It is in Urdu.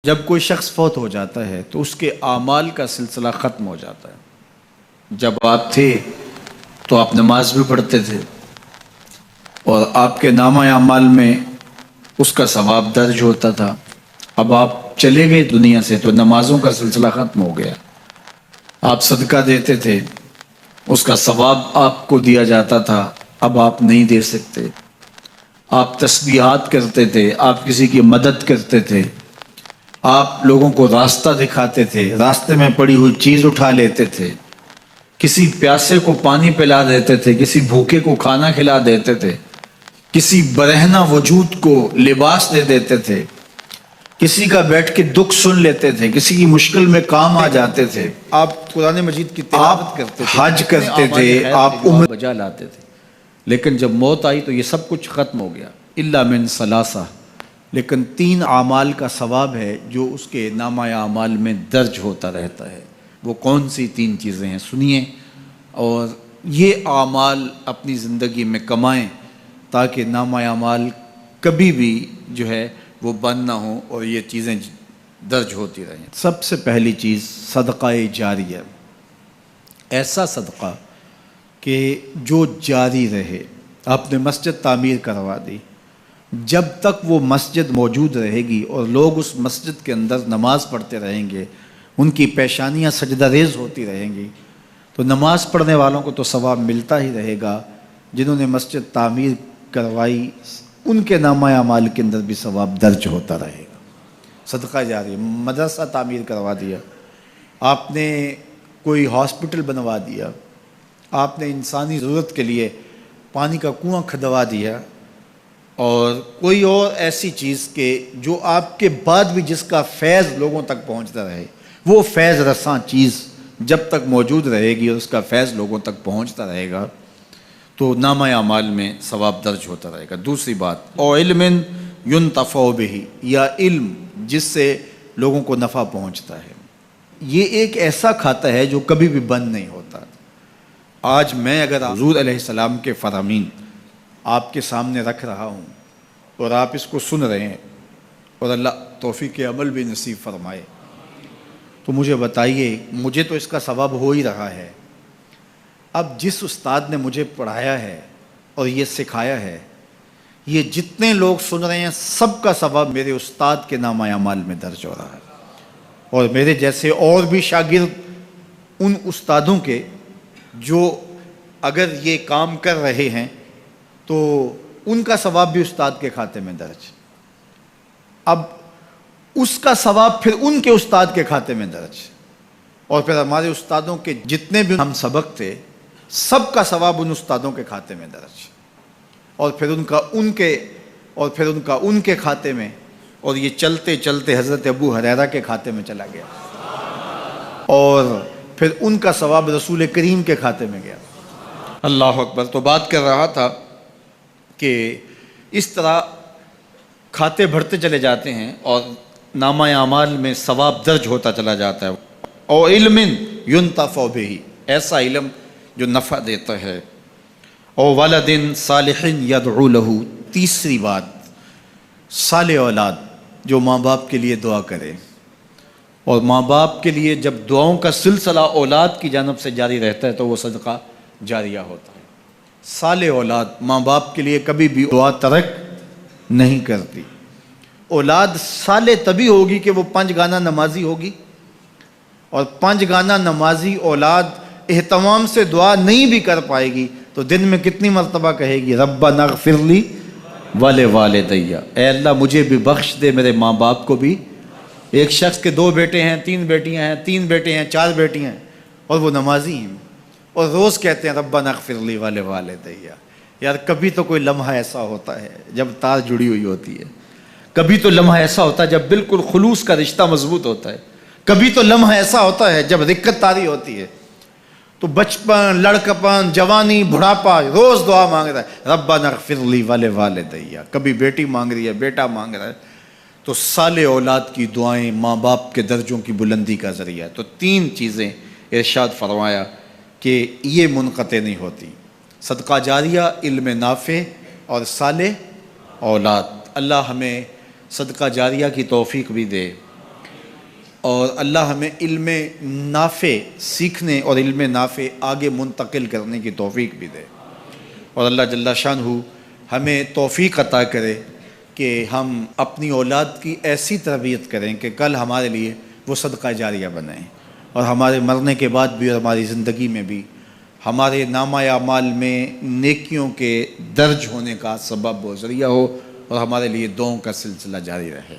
جب کوئی شخص فوت ہو جاتا ہے تو اس کے اعمال کا سلسلہ ختم ہو جاتا ہے۔ جب آپ تھے تو آپ نماز بھی پڑھتے تھے اور آپ کے نامہ اعمال میں اس کا ثواب درج ہوتا تھا۔ اب آپ چلے گئے دنیا سے تو نمازوں کا سلسلہ ختم ہو گیا۔ آپ صدقہ دیتے تھے، اس کا ثواب آپ کو دیا جاتا تھا، اب آپ نہیں دے سکتے۔ آپ تسبیحات کرتے تھے، آپ کسی کی مدد کرتے تھے، آپ لوگوں کو راستہ دکھاتے تھے، راستے میں پڑی ہوئی چیز اٹھا لیتے تھے، کسی پیاسے کو پانی پلا دیتے تھے، کسی بھوکے کو کھانا کھلا دیتے تھے، کسی برہنہ وجود کو لباس دے دیتے تھے، کسی کا بیٹھ کے دکھ سن لیتے تھے، کسی کی مشکل میں کام آ جاتے تھے۔ آپ قرآن مجید کی تلاوت کرتے تھے، حج کرتے تھے، آپ عمر بجا لاتے تھے، لیکن جب موت آئی تو یہ سب کچھ ختم ہو گیا۔ الا من ثلاثہ، لیکن 3 اعمال کا ثواب ہے جو اس کے نامہ اعمال میں درج ہوتا رہتا ہے۔ وہ کون سی 3 چیزیں ہیں سنیے، اور یہ اعمال اپنی زندگی میں کمائیں تاکہ نامہ اعمال کبھی بھی جو ہے وہ بند نہ ہوں اور یہ چیزیں درج ہوتی رہیں۔ سب سے پہلی چیز صدقہ جاریہ، ایسا صدقہ کہ جو جاری رہے۔ آپ نے مسجد تعمیر کروا دی، جب تک وہ مسجد موجود رہے گی اور لوگ اس مسجد کے اندر نماز پڑھتے رہیں گے، ان کی پیشانیاں سجدہ ریز ہوتی رہیں گی، تو نماز پڑھنے والوں کو تو ثواب ملتا ہی رہے گا، جنہوں نے مسجد تعمیر کروائی ان کے نامہ اعمال کے اندر بھی ثواب درج ہوتا رہے گا۔ صدقہ جاری، مدرسہ تعمیر کروا دیا، آپ نے کوئی ہاسپٹل بنوا دیا، آپ نے انسانی ضرورت کے لیے پانی کا کنواں کھدوا دیا، اور کوئی اور ایسی چیز کہ جو آپ کے بعد بھی جس کا فیض لوگوں تک پہنچتا رہے، وہ فیض رساں چیز جب تک موجود رہے گی اور اس کا فیض لوگوں تک پہنچتا رہے گا تو نامہ اعمال میں ثواب درج ہوتا رہے گا۔ دوسری بات، او علم ینتفع بہ، یا علم جس سے لوگوں کو نفع پہنچتا ہے۔ یہ ایک ایسا کھاتا ہے جو کبھی بھی بند نہیں ہوتا۔ آج میں اگر حضور علیہ السلام کے فرامین آپ کے سامنے رکھ رہا ہوں اور آپ اس کو سن رہے ہیں، اور اللہ توفیق عمل بھی نصیب فرمائے، تو مجھے بتائیے، مجھے تو اس کا ثواب ہو ہی رہا ہے۔ اب جس استاد نے مجھے پڑھایا ہے اور یہ سکھایا ہے، یہ جتنے لوگ سن رہے ہیں سب کا ثواب میرے استاد کے نامہ اعمال میں درج ہو رہا ہے، اور میرے جیسے اور بھی شاگرد ان استادوں کے جو اگر یہ کام کر رہے ہیں تو ان کا ثواب بھی استاد کے کھاتے میں درج۔ اب اس کا ثواب پھر ان کے استاد کے کھاتے میں درج، اور پھر ہمارے استادوں کے جتنے بھی ہم سبق تھے سب کا ثواب ان استادوں کے کھاتے میں درج، اور پھر ان کا ان کے کھاتے میں، اور یہ چلتے چلتے حضرت ابو ہریرہ کے کھاتے میں چلا گیا، اور پھر ان کا ثواب رسول کریم کے کھاتے میں گیا۔ اللہ اکبر۔ تو بات کر رہا تھا کہ اس طرح کھاتے بڑھتے چلے جاتے ہیں اور نامہ اعمال میں ثواب درج ہوتا چلا جاتا ہے۔ او علم ینتفع بہ، ایسا علم جو نفع دیتا ہے۔ او ولد صالح یدعو لہ، تیسری بات، صالح اولاد جو ماں باپ کے لیے دعا کرے، اور ماں باپ کے لیے جب دعاؤں کا سلسلہ اولاد کی جانب سے جاری رہتا ہے تو وہ صدقہ جاریہ ہوتا ہے۔ صالح اولاد ماں باپ کے لیے کبھی بھی دعا ترک نہیں کرتی۔ اولاد صالح تبھی ہوگی کہ وہ 5 گانہ نمازی ہوگی، اور 5 گانہ نمازی اولاد اہتمام سے دعا نہیں بھی کر پائے گی تو دن میں کتنی مرتبہ کہے گی، ربنا اغفر لی ولوالدی، اے اللہ مجھے بھی بخش دے، میرے ماں باپ کو بھی۔ ایک شخص کے 2 بیٹے ہیں، 3 بیٹیاں ہیں، 3 بیٹے ہیں، 4 بیٹیاں ہیں، اور وہ نمازی ہیں، اور روز کہتے ہیں ربنا اغفر لی ولوالدی۔ یار کبھی تو کوئی لمحہ ایسا ہوتا ہے جب تار جڑی ہوئی ہوتی ہے، کبھی تو لمحہ ایسا ہوتا ہے جب بالکل خلوص کا رشتہ مضبوط ہوتا ہے، کبھی تو لمحہ ایسا ہوتا ہے جب رقت طاری ہوتی ہے، تو بچپن، لڑکپن، جوانی، بڑھاپا، روز دعا مانگ رہا ہے ربنا اغفر لی ولوالدی، کبھی بیٹی مانگ رہی ہے، بیٹا مانگ رہا ہے۔ تو صالح اولاد کی دعائیں ماں باپ کے درجوں کی بلندی کا ذریعہ ہے۔ تو 3 چیزیں ارشاد فرمایا کہ یہ منقطع نہیں ہوتی، صدقہ جاریہ، علم نافع، اور صالح اولاد۔ اللہ ہمیں صدقہ جاریہ کی توفیق بھی دے، اور اللہ ہمیں علم نافع سیکھنے اور علم نافع آگے منتقل کرنے کی توفیق بھی دے، اور اللہ جل شانہ ہمیں توفیق عطا کرے کہ ہم اپنی اولاد کی ایسی تربیت کریں کہ کل ہمارے لیے وہ صدقہ جاریہ بنیں، اور ہمارے مرنے کے بعد بھی اور ہماری زندگی میں بھی ہمارے نامہ اعمال میں نیکیوں کے درج ہونے کا سبب و ذریعہ ہو، اور ہمارے لیے دعاؤں کا سلسلہ جاری رہے۔